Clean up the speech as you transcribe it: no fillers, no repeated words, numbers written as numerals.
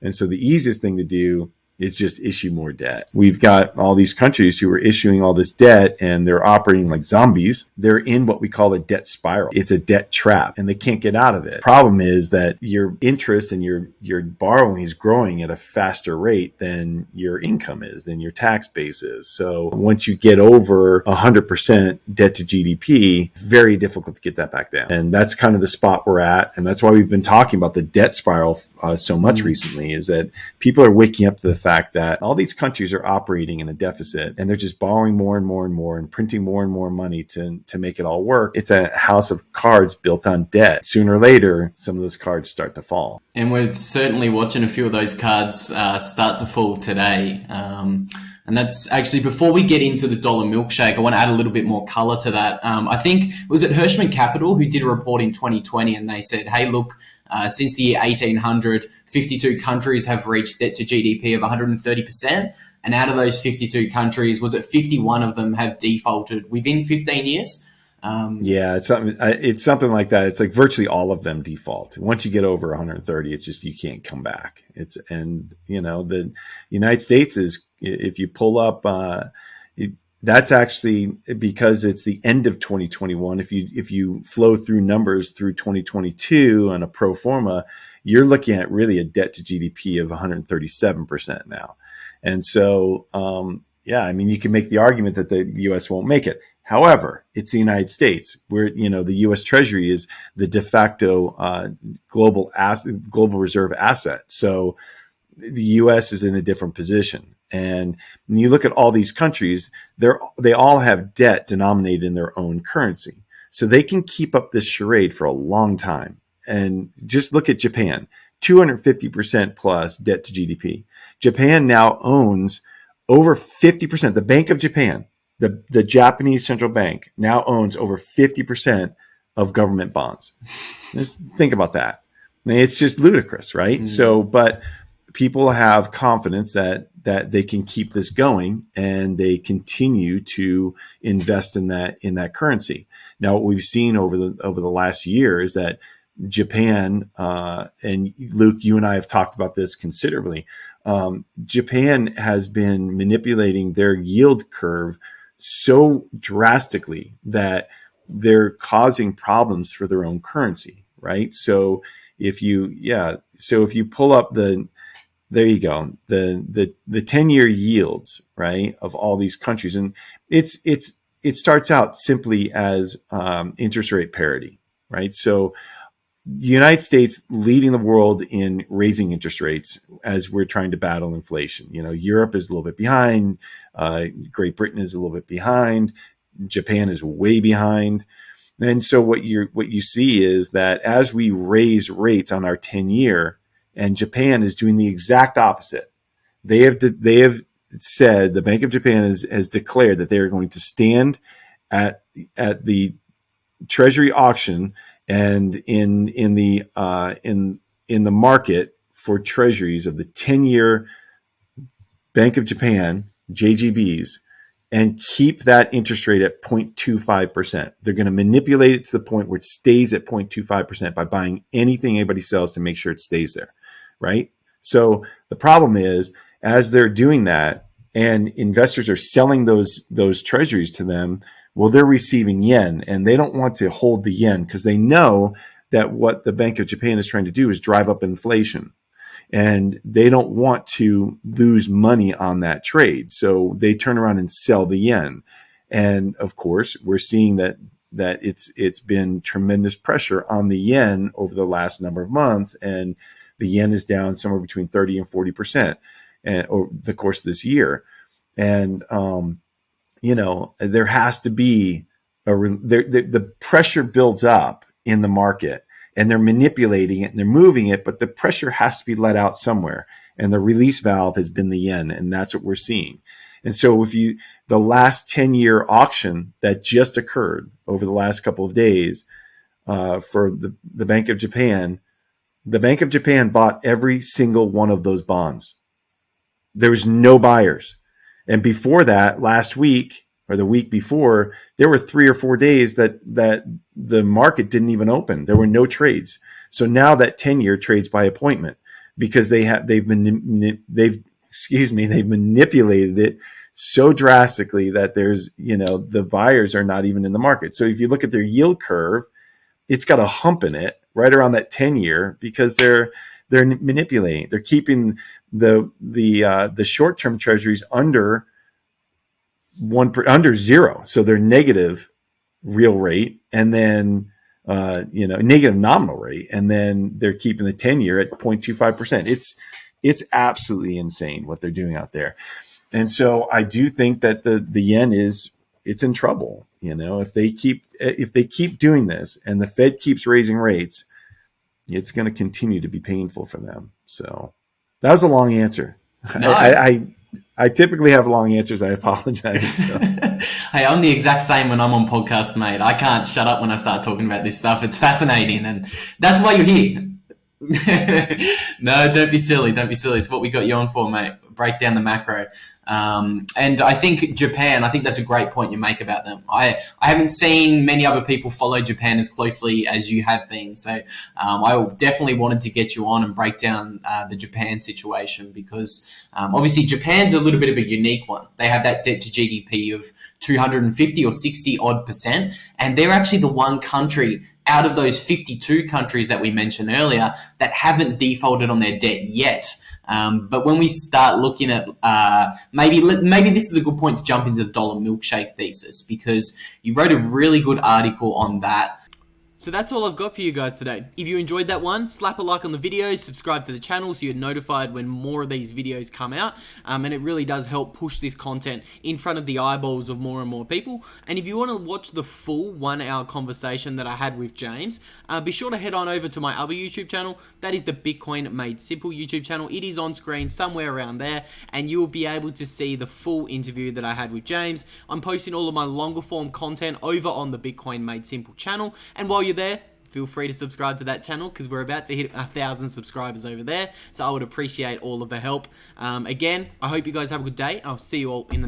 And so the easiest thing to do is just issue more debt. We've got all these countries who are issuing all this debt and they're operating like zombies. They're in what we call a debt spiral. It's a debt trap and they can't get out of it. Problem is that your interest and your borrowing is growing at a faster rate than your income is, than your tax base is. So once you get over 100% debt to GDP, very difficult to get that back down. And that's kind of the spot we're at. And that's why we've been talking about the debt spiral so much recently, is that people are waking up to the fact that all these countries are operating in a deficit and they're just borrowing more and more and more and printing more and more money to make it all work. It's a house of cards built on debt. Sooner or later, some of those cards start to fall. And we're certainly watching a few of those cards start to fall today. And that's actually, before we get into the dollar milkshake, I want to add a little bit more color to that. I think, was it Hirschman Capital who did a report in 2020 and they said, hey, look, since the year 1800, 52 countries have reached debt to GDP of 130%. And out of those 52 countries, was it 51 of them have defaulted within 15 years? Yeah, it's something like that. It's like virtually all of them default. Once you get over 130, it's just, you can't come back. The United States is, if you pull up, that's actually because it's the end of 2021. If you flow through numbers through 2022 on a pro forma, you're looking at really a debt to GDP of 137% now. And so, you can make the argument that the U.S. won't make it. However, it's the United States where, the U.S. Treasury is the de facto global reserve asset. So the U.S. is in a different position. And when you look at all these countries, they all have debt denominated in their own currency. So they can keep up this charade for a long time. And just look at Japan, 250% plus debt to GDP. Japan now owns over 50%. The Bank of Japan, the Japanese central bank, now owns over 50% of government bonds. Just think about that. I mean, it's just ludicrous, right? Mm. So, but people have confidence that they can keep this going and they continue to invest in that currency. Now, what we've seen over the last year is that Japan, and Luke, you and I have talked about this considerably. Japan has been manipulating their yield curve so drastically that they're causing problems for their own currency, right? So if you pull up there you go, the 10-year yields, right, of all these countries, and it starts out simply as interest rate parity, right? So the United States leading the world in raising interest rates as we're trying to battle inflation. Europe is a little bit behind. Great Britain is a little bit behind. Japan is way behind. And so what you see is that as we raise rates on our 10-year, and Japan is doing the exact opposite. They have said, the Bank of Japan has declared that they are going to stand at the Treasury auction and in the market for treasuries of the 10-year Bank of Japan JGBs and keep that interest rate at 0.25%. They're going to manipulate it to the point where it stays at 0.25% by buying anything anybody sells to make sure it stays there, right? So the problem is, as they're doing that and investors are selling those treasuries to them, well, they're receiving yen, and they don't want to hold the yen because they know that what the Bank of Japan is trying to do is drive up inflation. And they don't want to lose money on that trade. So they turn around and sell the yen. And of course, we're seeing that it's been tremendous pressure on the yen over the last number of months. And the yen is down somewhere between 30 and 40% over the course of this year. And, there has to be the pressure builds up in the market. And they're manipulating it and they're moving it, but the pressure has to be let out somewhere. And the release valve has been the yen, and that's what we're seeing. And so the last 10-year auction that just occurred over the last couple of days for the Bank of Japan bought every single one of those bonds. There was no buyers. And before that, last week, or the week before, there were 3 or 4 days that the market didn't even open. There were no trades. So now that 10-year trades by appointment. because they've manipulated it so drastically that there's, the buyers are not even in the market. So if you look at their yield curve, it's got a hump in it right around that 10-year because they're manipulating. They're keeping the short-term treasuries under zero. So they're negative real rate, and then negative nominal rate, and then they're keeping the 10-year at 0.25%. It's absolutely insane what they're doing out there. And so I do think that the yen it's in trouble. If they keep doing this and the Fed keeps raising rates, it's going to continue to be painful for them. So that was a long answer. No. I typically have long answers. I apologize. So. Hey, I'm the exact same when I'm on podcasts, mate. I can't shut up when I start talking about this stuff. It's fascinating, and that's why you're here. No, don't be silly. Don't be silly. It's what we got you on for, mate. Break down the macro. And I think Japan, I think that's a great point you make about them. I haven't seen many other people follow Japan as closely as you have been. So I definitely wanted to get you on and break down the Japan situation because obviously Japan's a little bit of a unique one. They have that debt to GDP of 250 or 60 odd %. And they're actually the one country out of those 52 countries that we mentioned earlier that haven't defaulted on their debt yet. But when we start looking at maybe this is a good point to jump into the dollar milkshake thesis because you wrote a really good article on that. So that's all I've got for you guys today. If you enjoyed that one, slap a like on the video, subscribe to the channel so you're notified when more of these videos come out. And it really does help push this content in front of the eyeballs of more and more people. And if you want to watch the full 1-hour conversation that I had with James, be sure to head on over to my other YouTube channel. That is the Bitcoin Made Simple YouTube channel. It is on screen somewhere around there, and you will be able to see the full interview that I had with James. I'm posting all of my longer form content over on the Bitcoin Made Simple channel. And while you're there, feel free to subscribe to that channel because we're about to hit 1,000 subscribers over there. So I would appreciate all of the help. Again, I hope you guys have a good day. I'll see you all in the